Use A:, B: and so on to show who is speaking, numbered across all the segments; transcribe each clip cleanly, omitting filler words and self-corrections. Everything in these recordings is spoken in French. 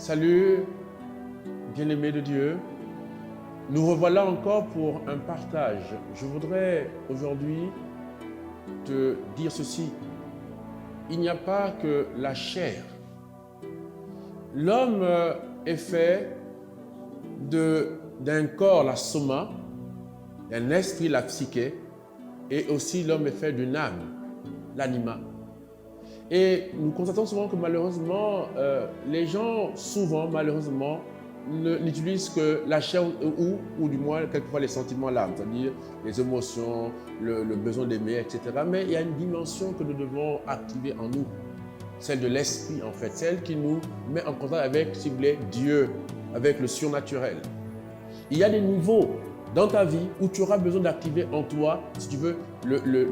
A: Salut, bien-aimé de Dieu. Nous revoilà encore pour un partage. Je voudrais aujourd'hui te dire ceci. Il n'y a pas que la chair. L'homme est fait d'un corps, la soma, d'un esprit, la psyché, et aussi l'homme est fait d'une âme, l'anima. Et nous constatons souvent que malheureusement, les gens, souvent, malheureusement, n'utilisent que la chair ou du moins quelquefois les sentiments, l'âme, c'est-à-dire les émotions, le besoin d'aimer, etc. Mais il y a une dimension que nous devons activer en nous, celle de l'esprit en fait, celle qui nous met en contact avec, si vous voulez, Dieu, avec le surnaturel. Il y a des niveaux dans ta vie où tu auras besoin d'activer en toi, si tu veux,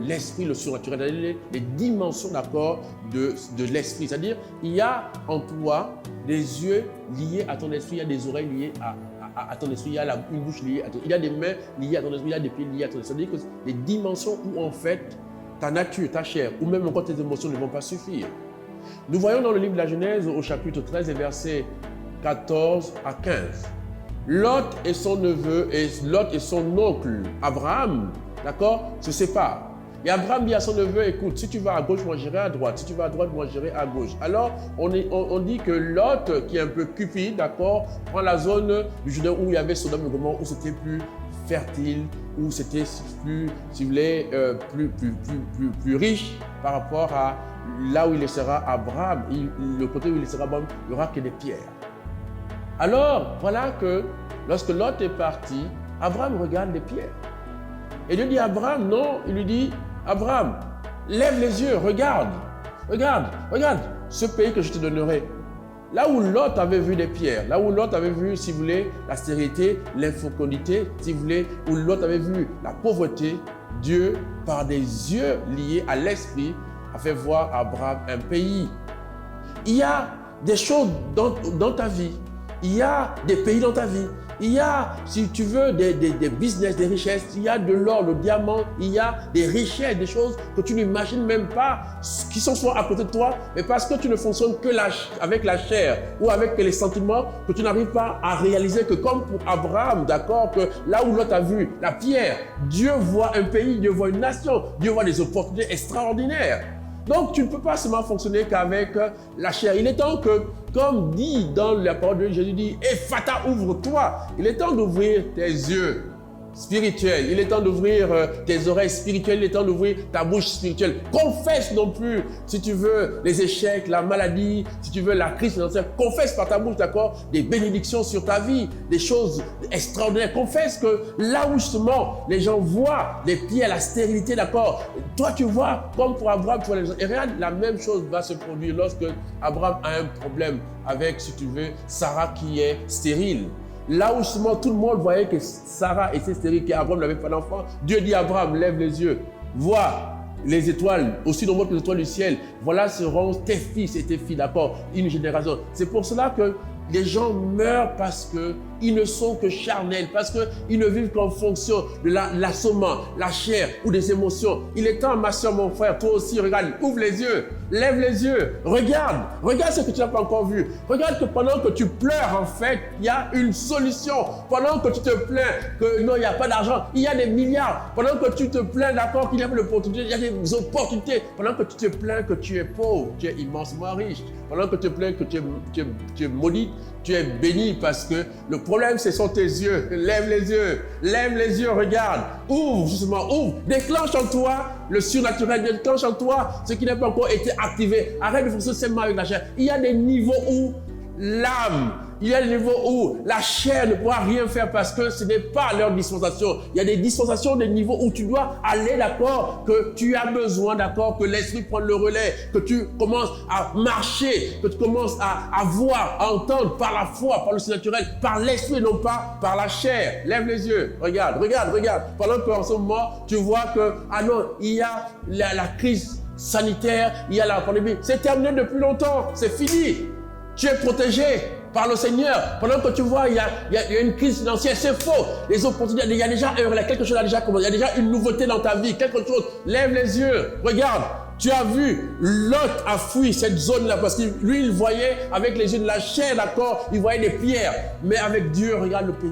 A: l'esprit, le surnaturel, les dimensions d'accord de l'esprit. C'est-à-dire, il y a en toi des yeux liés à ton esprit, il y a des oreilles liées à ton esprit, il y a une bouche liée à ton esprit, il y a des mains liées à ton esprit, il y a des pieds liés à ton esprit. C'est-à-dire que des dimensions où en fait, ta nature, ta chair, ou même encore tes émotions ne vont pas suffire. Nous voyons dans le livre de la Genèse, au chapitre 13 et versets 14 à 15, Lot et son neveu, et Lot et son oncle, Abraham, d'accord, se séparent. Et Abraham dit à son neveu, écoute, si tu vas à gauche, moi j'irai à droite. Si tu vas à droite, moi j'irai à gauche. Alors, on dit que Lot, qui est un peu cupide, d'accord, prend la zone du Jourdain où il y avait Sodome et Gomorrhe, où c'était plus fertile, où c'était plus, si vous voulez, plus riche par rapport à là où il laissera Abraham. Le côté où il laissera Abraham, il n'y aura que des pierres. Alors, voilà que lorsque Lot est parti, Abraham regarde les pierres. Et Dieu dit à Abraham, non, il lui dit, Abraham, lève les yeux, regarde, ce pays que je te donnerai. Là où Lot avait vu des pierres, là où Lot avait vu, si vous voulez, la stérilité, l'infécondité, si vous voulez, où Lot avait vu la pauvreté, Dieu, par des yeux liés à l'esprit, a fait voir à Abraham un pays. Il y a des choses dans ta vie. Il y a des pays dans ta vie. Il y a, si tu veux, des business, des richesses. Il y a de l'or, le diamant. Il y a des richesses, des choses que tu n'imagines même pas, qui sont souvent à côté de toi, mais parce que tu ne fonctionnes que avec la chair ou avec les sentiments, que tu n'arrives pas à réaliser que comme pour Abraham, d'accord, que là où l'autre a vu la pierre, Dieu voit un pays, Dieu voit une nation, Dieu voit des opportunités extraordinaires. Donc, tu ne peux pas seulement fonctionner qu'avec la chair. Il est temps que, comme dit dans la parole de Dieu, Jésus dit, Ephata, ouvre-toi. Il est temps d'ouvrir tes yeux spirituels. Il est temps d'ouvrir tes oreilles spirituelles. Il est temps d'ouvrir ta bouche spirituelle. Confesse non plus, si tu veux, les échecs, la maladie, si tu veux, la crise financière. Confesse par ta bouche, d'accord, des bénédictions sur ta vie, des choses extraordinaires. Confesse que là où justement les gens voient les pieds à la stérilité, d'accord, toi tu vois, comme pour Abraham, tu vois les gens. Et regarde, la même chose va se produire lorsque Abraham a un problème avec, si tu veux, Sarah qui est stérile. Là où justement tout le monde voyait que Sarah était stérile, qu'Abraham n'avait pas d'enfant, Dieu dit à Abraham, lève les yeux, vois les étoiles, aussi nombreuses que les étoiles du ciel. Voilà seront tes fils et tes filles, d'accord, une génération. C'est pour cela que les gens meurent parce qu'ils ne sont que charnels, parce qu'ils ne vivent qu'en fonction de l'assommant, la chair ou des émotions. Il est temps, ma soeur, mon frère, toi aussi, regarde, ouvre les yeux, lève les yeux, regarde ce que tu n'as pas encore vu. Regarde que pendant que tu pleures, en fait, il y a une solution. Pendant que tu te plains que non, il n'y a pas d'argent, il y a des milliards. Pendant que tu te plains, d'accord, qu'il n'y a pas d'opportunité, il y a des opportunités. Pendant que tu te plains que tu es pauvre, tu es immensement riche. Pendant que tu te plains que tu es maudit, tu es béni parce que le problème, ce sont tes yeux. Lève les yeux, regarde, ouvre, justement, ouvre, déclenche en toi le surnaturel, déclenche en toi ce qui n'a pas encore été activé. Arrête de fonctionner seulement avec la chair. Il y a des niveaux où l'âme, il y a des niveaux où la chair ne pourra rien faire parce que ce n'est pas leur dispensation. Il y a des dispensations, des niveaux où tu dois aller, d'accord, que tu as besoin, d'accord, que l'esprit prenne le relais, que tu commences à marcher, que tu commences à voir, à entendre par la foi, par le surnaturel, par l'esprit, non pas par la chair. Lève les yeux, regarde. Pendant qu'en ce moment, tu vois que, ah non, il y a la crise sanitaire, il y a la pandémie. C'est terminé depuis longtemps, c'est fini. Tu es protégé par le Seigneur. Pendant que tu vois, il y a une crise financière, c'est faux. Les opportunités, il y a déjà quelque chose a déjà commencé. Il y a déjà une nouveauté dans ta vie, quelque chose. Lève les yeux, regarde. Tu as vu, Lot a fui cette zone-là parce que lui, il voyait avec les yeux de la chair, d'accord, il voyait des pierres. Mais avec Dieu, regarde le pays,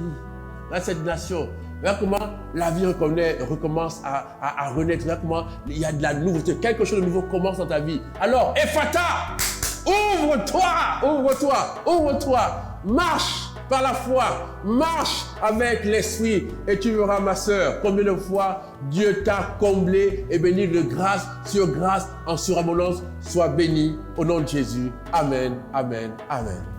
A: regarde cette nation. Regarde comment la vie recommence à renaître. Regarde comment il y a de la nouveauté. Quelque chose de nouveau commence dans ta vie. Alors, Ephata, ouvre-toi. Marche par la foi. Marche avec l'esprit. Et tu verras, ma sœur, combien de fois Dieu t'a comblé et béni de grâce sur grâce en surabondance. Sois béni au nom de Jésus. Amen, amen, amen.